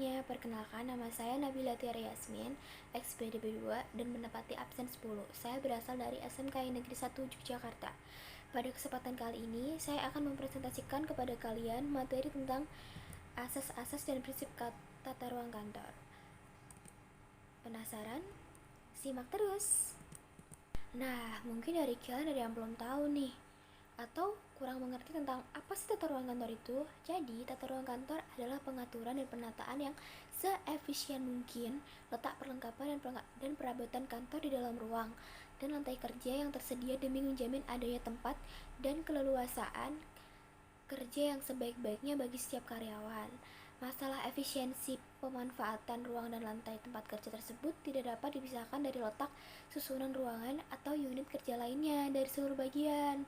semuanya, perkenalkan nama saya Nabila Tiara Yasmin, XPDB 2 dan menepati absen 10. Saya berasal dari SMK Negeri 1 Yogyakarta. Pada kesempatan kali ini, saya akan mempresentasikan kepada kalian materi tentang asas-asas dan prinsip tata ruang kantor. Penasaran? Simak terus! Nah, mungkin dari kalian ada yang belum tahu nih, atau kurang mengerti tentang apa sih tata ruang kantor itu. Jadi, tata ruang kantor adalah pengaturan dan penataan yang seefisien mungkin letak perlengkapan dan perabotan kantor di dalam ruang dan lantai kerja yang tersedia demi menjamin adanya tempat dan keleluasaan kerja yang sebaik-baiknya bagi setiap karyawan. Masalah efisiensi pemanfaatan ruang dan lantai tempat kerja tersebut tidak dapat dipisahkan dari letak susunan ruangan atau unit kerja lainnya dari seluruh bagian.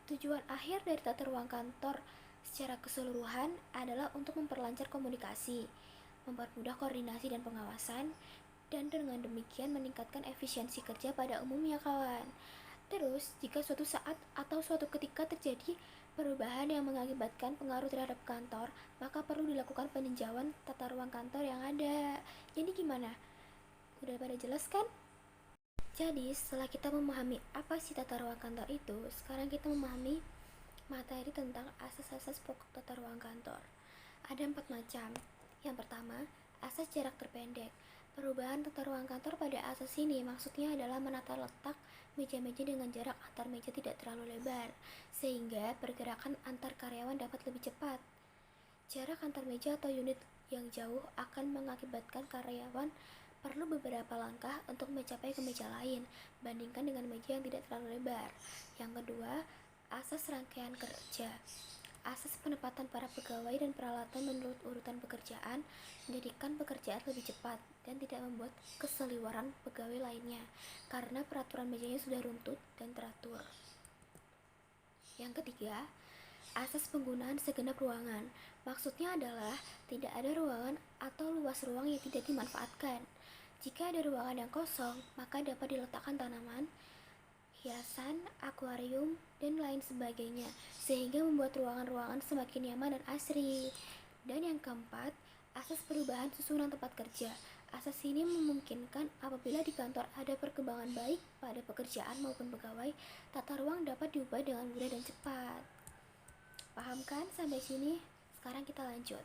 Tujuan akhir dari tata ruang kantor secara keseluruhan adalah untuk memperlancar komunikasi, mempermudah koordinasi dan pengawasan, dan dengan demikian meningkatkan efisiensi kerja pada umumnya, kawan. Terus, jika suatu saat atau suatu ketika terjadi perubahan yang mengakibatkan pengaruh terhadap kantor, maka perlu dilakukan peninjauan tata ruang kantor yang ada. Jadi gimana? Udah pada jelas kan? Jadi, setelah kita memahami apa sih tata ruang kantor itu, sekarang kita memahami materi tentang asas-asas pokok tata ruang kantor. Ada 4 macam. Yang pertama, asas jarak terpendek. Perubahan tata ruang kantor pada asas ini maksudnya adalah menata letak meja-meja dengan jarak antar meja tidak terlalu lebar, sehingga pergerakan antar karyawan dapat lebih cepat. Jarak antar meja atau unit yang jauh akan mengakibatkan karyawan perlu beberapa langkah untuk mencapai ke meja lain, bandingkan dengan meja yang tidak terlalu lebar. Yang kedua, asas rangkaian kerja. Asas penempatan para pegawai dan peralatan menurut urutan pekerjaan menjadikan pekerjaan lebih cepat dan tidak membuat keseliwaran pegawai lainnya, karena peraturan mejanya sudah runtut dan teratur. Yang ketiga, asas penggunaan segenap ruangan. Maksudnya adalah tidak ada ruangan atau luas ruang yang tidak dimanfaatkan. Jika ada ruangan yang kosong, maka dapat diletakkan tanaman, hiasan, akuarium, dan lain sebagainya, sehingga membuat ruangan-ruangan semakin nyaman dan asri. Dan yang keempat, asas perubahan susunan tempat kerja. Asas ini memungkinkan apabila di kantor ada perkembangan baik pada pekerjaan maupun pegawai, tata ruang dapat diubah dengan mudah dan cepat. Paham kan sampai sini? Sekarang kita lanjut.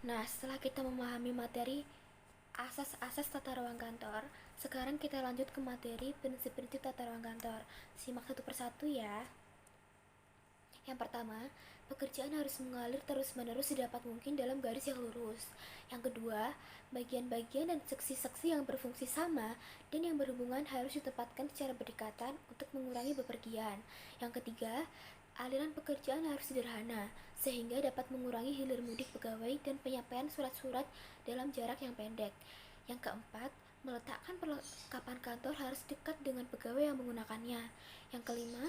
Nah, setelah kita memahami materi asas-asas tata ruang kantor, sekarang kita lanjut ke materi prinsip-prinsip tata ruang kantor. Simak satu persatu ya. Yang pertama, pekerjaan harus mengalir terus-menerus sedapat mungkin dalam garis yang lurus. Yang kedua, bagian-bagian dan seksi-seksi yang berfungsi sama dan yang berhubungan harus ditempatkan secara berdekatan untuk mengurangi bepergian. Yang ketiga, aliran pekerjaan harus sederhana, sehingga dapat mengurangi hilir mudik pegawai dan penyampaian surat-surat dalam jarak yang pendek. Yang keempat, meletakkan perlengkapan kantor harus dekat dengan pegawai yang menggunakannya. Yang kelima,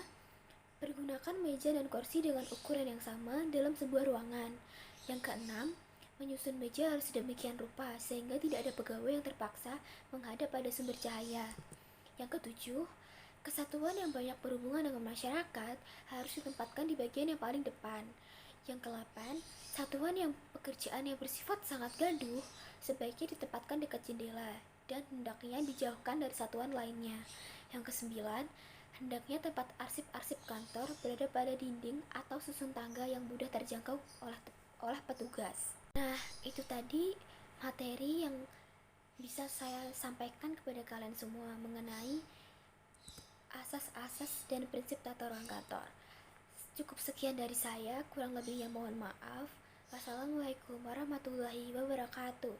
pergunakan meja dan kursi dengan ukuran yang sama dalam sebuah ruangan. Yang keenam, menyusun meja harus sedemikian rupa sehingga tidak ada pegawai yang terpaksa menghadap pada sumber cahaya. Yang ketujuh, kesatuan yang banyak berhubungan dengan masyarakat harus ditempatkan di bagian yang paling depan. Yang ke-8, satuan yang pekerjaan yang bersifat sangat gaduh sebaiknya ditempatkan dekat jendela dan hendaknya dijauhkan dari satuan lainnya. Yang ke-9, hendaknya tempat arsip-arsip kantor berada pada dinding atau susun tangga yang mudah terjangkau oleh petugas. Nah, itu tadi materi yang bisa saya sampaikan kepada kalian semua mengenai asas-asas dan prinsip tata ruang kantor. Cukup sekian dari saya, kurang lebihnya mohon maaf. Wassalamualaikum warahmatullahi wabarakatuh.